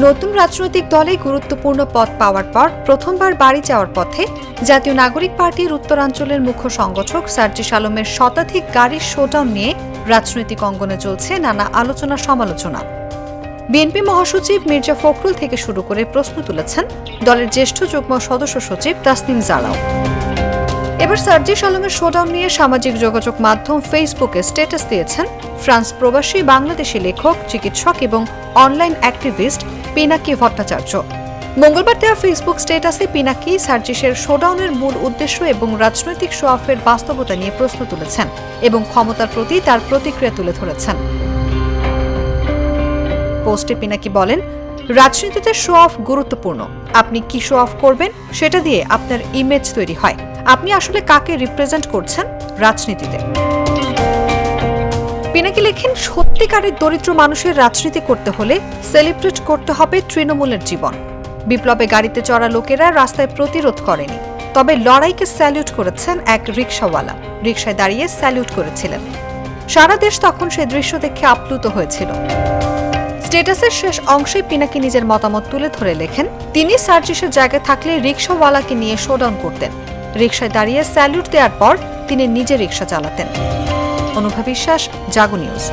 নতুন রাজনৈতিক দলে গুরুত্বপূর্ণ পদ পাওয়ার পর প্রথমবার বাড়ি যাওয়ার পথে জাতীয় নাগরিক পার্টির উত্তরাঞ্চলের মুখ্য সংগঠক সার্জিস আলমের শতাধিক গাড়ির শোডাউন নিয়ে রাজনৈতিক অঙ্গনে চলছে নানা আলোচনা সমালোচনা। বিএনপি মহাসচিব মির্জা ফখরুল থেকে শুরু করে প্রশ্ন তুলেছেন দলের জ্যেষ্ঠ যুগ্ম সদস্য সচিব তাসনিম জারাও। এবার সার্জিস আলমের শোডাউন নিয়ে সামাজিক যোগাযোগ মাধ্যম ফেসবুকে স্ট্যাটাস দিয়েছেন ফ্রান্স প্রবাসী বাংলাদেশি লেখক, চিকিৎসক এবং অনলাইন অ্যাক্টিভিস্ট পিনাকি ভট্টাচার্য। মঙ্গলবার দেওয়া ফেসবুক স্ট্যাটাসে পিনাকি সার্জিসের শোডাউনের মূল উদ্দেশ্য এবং রাজনৈতিক শো অফের বাস্তবতা নিয়ে প্রশ্ন তুলেছেন এবং ক্ষমতার প্রতি তার প্রতিক্রিয়া তুলে ধরেছেন। পোস্টে পিনাকি বলেন, রাজনীতিতে শো অফ গুরুত্বপূর্ণ। আপনি কি শো অফ করবেন সেটা দিয়ে আপনার ইমেজ তৈরি হয়। আপনি আসলে কাকে রিপ্রেজেন্ট করছেন রাজনীতিতে। পিনাকি লেখেন, সত্যিকারের দরিদ্র মানুষের রাজনীতি করতে হলে সেলিব্রেট করতে হবে তৃণমূলের জীবন। বিপ্লবে গাড়িতে চড়া লোকেরা রাস্তায় প্রতিরোধ করেনি, তবে লড়াইকে স্যালিউট করেছেন এক রিকশাওয়ালা। রিকশায় দাঁড়িয়ে স্যালিউট করেছিলেন। সারা দেশ তখন সে দৃশ্য দেখে আপ্লুত হয়েছিল। স্ট্যাটাসের শেষ অংশে পিনাকি নিজের মতামত তুলে ধরে লেখেন, তিনি সার্জিসের জায়গায় থাকলে রিকশাওয়ালাকে নিয়ে শোডাউন করতেন। রিকশায় দাঁড়িয়ে স্যালিউট দেওয়ার পর তিনি নিজে রিকশা চালাতেন। অনুভা বিশ্বাস, জাগো নিউজ।